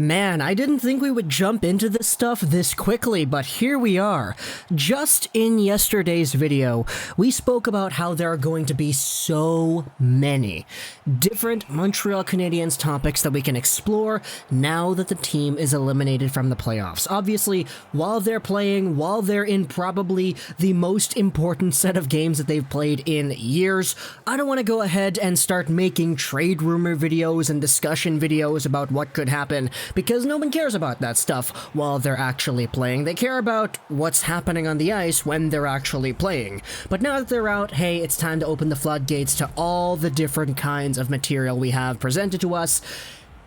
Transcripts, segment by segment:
Man, I didn't think we would jump into this stuff this quickly, but here we are. Just in yesterday's video, we spoke about how there are going to be so many different Montreal Canadiens topics that we can explore now that the team is eliminated from the playoffs. Obviously, while they're playing, while they're in probably the most important set of games that they've played in years, I don't want to go ahead and start making trade rumor videos and discussion videos about what could happen, because no one cares about that stuff while they're actually playing. They care about what's happening on the ice when they're actually playing. But now that they're out, hey, it's time to open the floodgates to all the different kinds of material we have presented to us.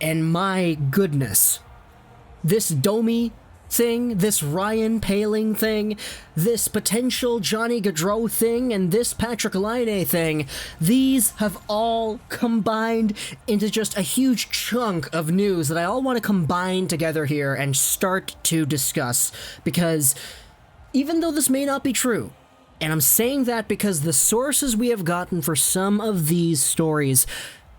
And my goodness, this Domi thing, this Ryan Poehling thing, this potential Johnny Gaudreau thing, and this Patrik Laine thing, these have all combined into just a huge chunk of news that I all want to combine together here and start to discuss, because even though this may not be true, and I'm saying that because the sources we have gotten for some of these stories,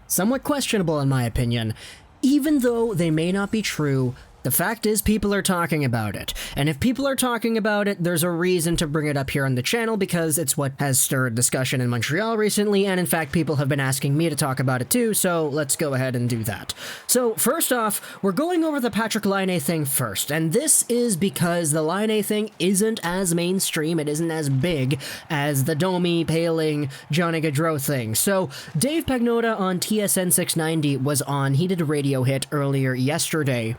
somewhat questionable in my opinion, even though they may not be true, the fact is people are talking about it. And if people are talking about it, there's a reason to bring it up here on the channel, because it's what has stirred discussion in Montreal recently, and in fact people have been asking me to talk about it too, so let's go ahead and do that. So first off, we're going over the Patrik Laine thing first, and this is because the Laine thing isn't as mainstream, it isn't as big as the Domi, Poehling, Johnny Gaudreau thing. So Dave Pagnotta on TSN 690 was on, he did a radio hit earlier yesterday,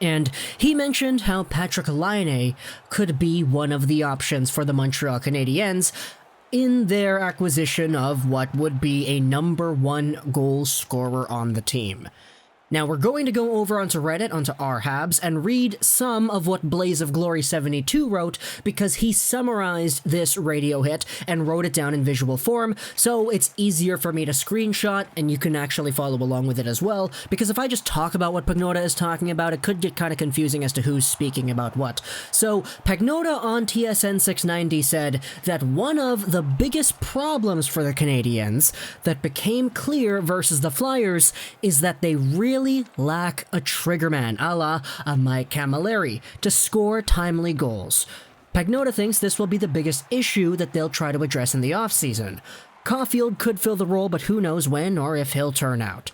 and he mentioned how Patrik Laine could be one of the options for the Montreal Canadiens in their acquisition of what would be a #1 goal scorer on the team. Now, we're going to go over onto Reddit, onto our Habs, and read some of what Blaze of Glory 72 wrote, because he summarized this radio hit and wrote it down in visual form, so it's easier for me to screenshot, and you can actually follow along with it as well, because if I just talk about what Pagnotta is talking about, it could get kind of confusing as to who's speaking about what. So, Pagnotta on TSN 690 said that one of the biggest problems for the Canadiens that became clear versus the Flyers is that they really lack a triggerman, a la a Mike Camilleri, to score timely goals. Pagnotta thinks this will be the biggest issue that they'll try to address in the offseason. Caulfield could fill the role, but who knows when or if he'll turn out.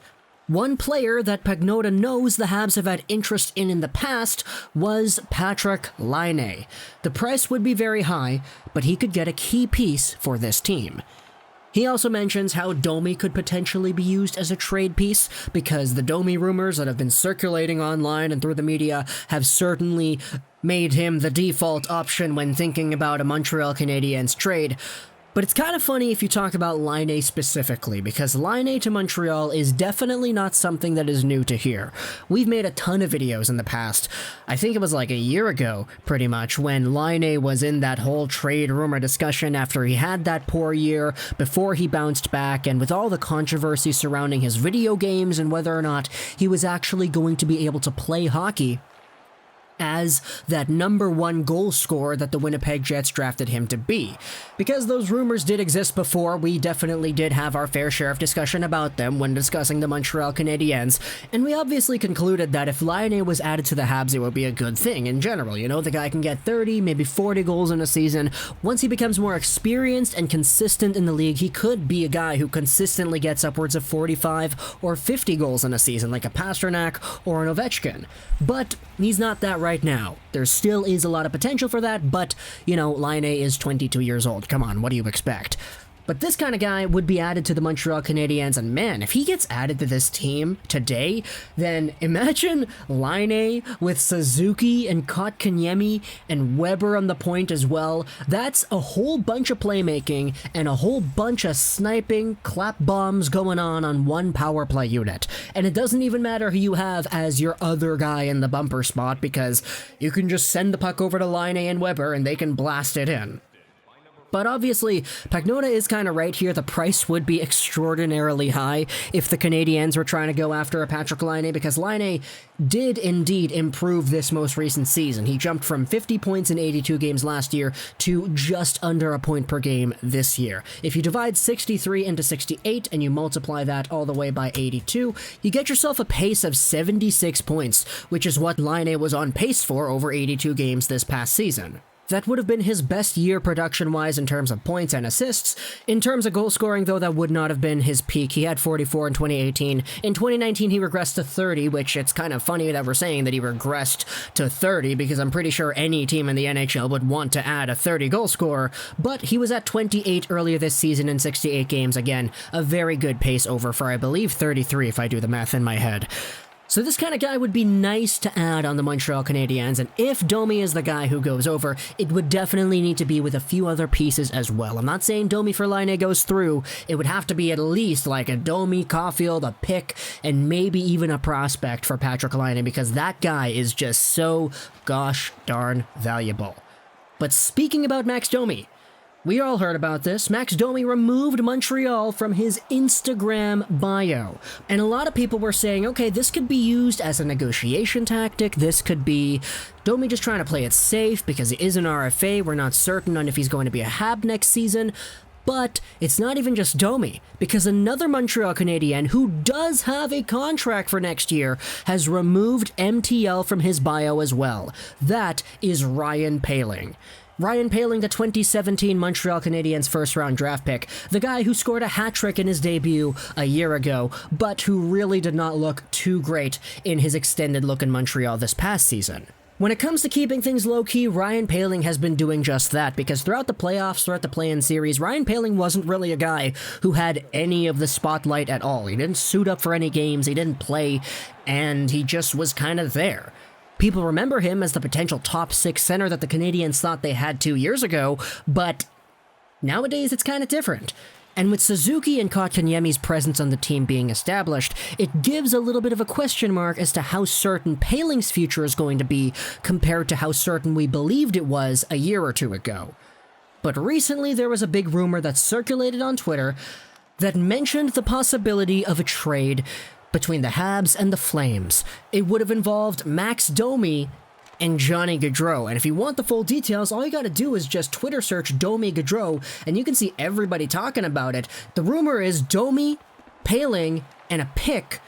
One player that Pagnotta knows the Habs have had interest in the past was Patrik Laine. The price would be very high, but he could get a key piece for this team. He also mentions how Domi could potentially be used as a trade piece, because the Domi rumors that have been circulating online and through the media have certainly made him the default option when thinking about a Montreal Canadiens trade. But it's kind of funny if you talk about Laine specifically, because Laine to Montreal is definitely not something that is new to here. We've made a ton of videos in the past. I think it was like a year ago, pretty much, when Laine was in that whole trade rumor discussion after he had that poor year, before he bounced back, and with all the controversy surrounding his video games and whether or not he was actually going to be able to play hockey as that #1 goal scorer that the Winnipeg Jets drafted him to be. Because those rumors did exist before, we definitely did have our fair share of discussion about them when discussing the Montreal Canadiens, and we obviously concluded that if Laine was added to the Habs, it would be a good thing in general. You know, the guy can get 30, maybe 40 goals in a season. Once he becomes more experienced and consistent in the league, he could be a guy who consistently gets upwards of 45 or 50 goals in a season, like a Pasternak or an Ovechkin. But he's not that right now. There still is a lot of potential for that, but, you know, Laine is 22 years old. Come on, what do you expect? But this kind of guy would be added to the Montreal Canadiens, and man, if he gets added to this team today, then imagine Laine with Suzuki and Kotkaniemi and Weber on the point as well. That's a whole bunch of playmaking and a whole bunch of sniping clap bombs going on one power play unit. And it doesn't even matter who you have as your other guy in the bumper spot, because you can just send the puck over to Laine and Weber and they can blast it in. But obviously, Pagnotta is kind of right here. The price would be extraordinarily high if the Canadiens were trying to go after a Patrik Laine, because Laine did indeed improve this most recent season. He jumped from 50 points in 82 games last year to just under a point per game this year. If you divide 63 into 68 and you multiply that all the way by 82, you get yourself a pace of 76 points, which is what Laine was on pace for over 82 games this past season. That would have been his best year production-wise in terms of points and assists. In terms of goal scoring, though, that would not have been his peak. He had 44 in 2018. In 2019, he regressed to 30, which it's kind of funny that we're saying that he regressed to 30, because I'm pretty sure any team in the NHL would want to add a 30-goal scorer. But he was at 28 earlier this season in 68 games. Again, a very good pace over for, I believe, 33 if I do the math in my head. So this kind of guy would be nice to add on the Montreal Canadiens, and if Domi is the guy who goes over, it would definitely need to be with a few other pieces as well. I'm not saying Domi for Laine goes through. It would have to be at least like a Domi, Caulfield, a pick, and maybe even a prospect for Patrik Laine, because that guy is just so gosh darn valuable. But speaking about Max Domi, we all heard about this. Max Domi removed Montreal from his Instagram bio. And a lot of people were saying, okay, this could be used as a negotiation tactic. This could be Domi just trying to play it safe because he is an RFA. We're not certain on if he's going to be a Hab next season. But it's not even just Domi, because another Montreal Canadien who does have a contract for next year has removed MTL from his bio as well. That is Ryan Poehling. Ryan Poehling, the 2017 Montreal Canadiens first-round draft pick, the guy who scored a hat-trick in his debut a year ago, but who really did not look too great in his extended look in Montreal this past season. When it comes to keeping things low-key, Ryan Poehling has been doing just that, because throughout the playoffs, throughout the play-in series, Ryan Poehling wasn't really a guy who had any of the spotlight at all. He didn't suit up for any games, he didn't play, and he just was kind of there. People remember him as the potential top 6 center that the Canadiens thought they had 2 years ago, but nowadays it's kind of different. And with Suzuki and Kotkaniemi's presence on the team being established, it gives a little bit of a question mark as to how certain Poehling's future is going to be compared to how certain we believed it was a year or two ago. But recently there was a big rumor that circulated on Twitter that mentioned the possibility of a trade between the Habs and the Flames. It would have involved Max Domi and Johnny Gaudreau. And if you want the full details, all you gotta do is just Twitter search Domi Gaudreau, and you can see everybody talking about it. The rumor is Domi, Poehling, and a pick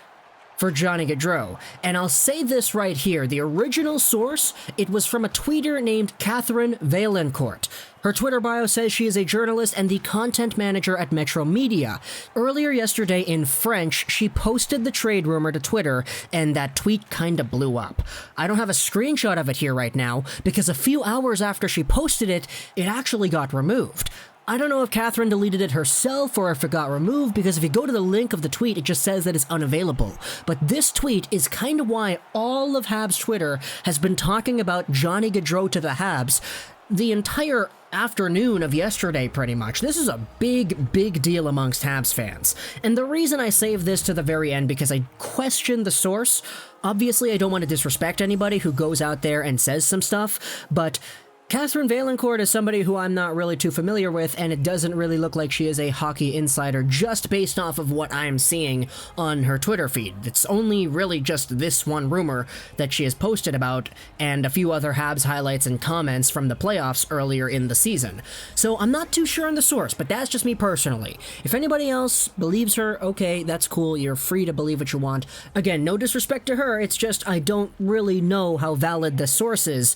for Johnny Gaudreau. And I'll say this right here, the original source, it was from a tweeter named Catherine Vaillancourt. Her Twitter bio says she is a journalist and the content manager at Metro Media. Earlier yesterday in French, she posted the trade rumor to Twitter, and that tweet kinda blew up. I don't have a screenshot of it here right now, because a few hours after she posted it, it actually got removed. I don't know if Catherine deleted it herself or if it got removed, because if you go to the link of the tweet, it just says that it's unavailable. But this tweet is kind of why all of Habs Twitter has been talking about Johnny Gaudreau to the Habs the entire afternoon of yesterday, pretty much. This is a big, big deal amongst Habs fans. And the reason I save this to the very end, because I question the source. Obviously, I don't want to disrespect anybody who goes out there and says some stuff, but Catherine Vaillancourt is somebody who I'm not really too familiar with, and it doesn't really look like she is a hockey insider just based off of what I'm seeing on her Twitter feed. It's only really just this one rumor that she has posted about, and a few other Habs highlights and comments from the playoffs earlier in the season. So I'm not too sure on the source, but that's just me personally. If anybody else believes her, okay, that's cool, you're free to believe what you want. Again, no disrespect to her, it's just I don't really know how valid the source is.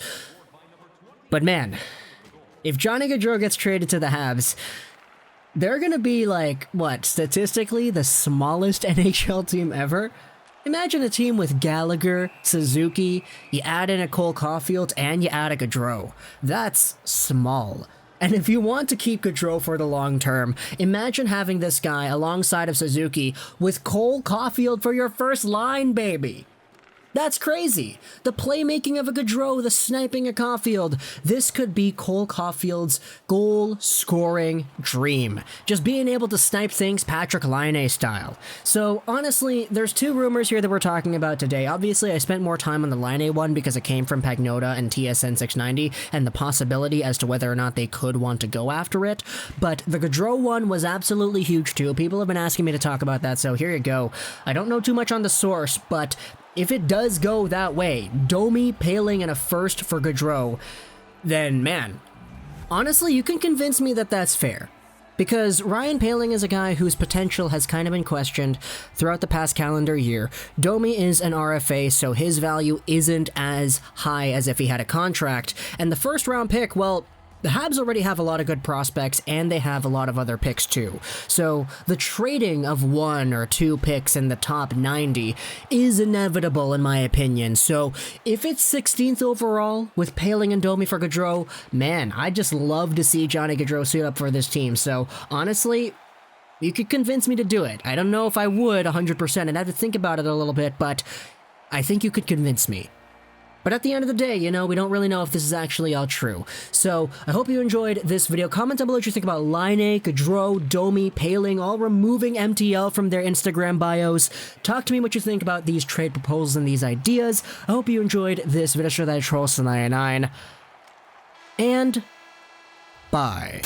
But man, if Johnny Gaudreau gets traded to the Habs, they're gonna be like, what, statistically the smallest NHL team ever? Imagine a team with Gallagher, Suzuki, you add in a Cole Caulfield, and you add a Gaudreau. That's small. And if you want to keep Gaudreau for the long term, imagine having this guy alongside of Suzuki with Cole Caulfield for your first line, baby. That's crazy. The playmaking of a Gaudreau, the sniping of Caulfield. This could be Cole Caulfield's goal-scoring dream. Just being able to snipe things Patrik Laine style. So honestly, there's two rumors here that we're talking about today. Obviously, I spent more time on the Laine one because it came from Pagnotta and TSN 690 and the possibility as to whether or not they could want to go after it. But the Gaudreau one was absolutely huge too. People have been asking me to talk about that, so here you go. I don't know too much on the source, but if it does go that way, Domi, Poehling, and a first for Gaudreau, then man, honestly, you can convince me that that's fair. Because Ryan Poehling is a guy whose potential has kind of been questioned throughout the past calendar year. Domi is an RFA, so his value isn't as high as if he had a contract. And the first round pick, well, the Habs already have a lot of good prospects, and they have a lot of other picks too. So the trading of 1 or 2 picks in the top 90 is inevitable in my opinion. So if it's 16th overall with Poehling and Domi for Gaudreau, man, I'd just love to see Johnny Gaudreau suit up for this team. So honestly, you could convince me to do it. I don't know if I would 100%, I'd have to think about it a little bit, but I think you could convince me. But at the end of the day, you know, we don't really know if this is actually all true. So, I hope you enjoyed this video. Comment down below what you think about Laine, Gaudreau, Domi, Poehling, all removing MTL from their Instagram bios. Talk to me what you think about these trade proposals and these ideas. I hope you enjoyed this video. Show that I troll 99. And bye.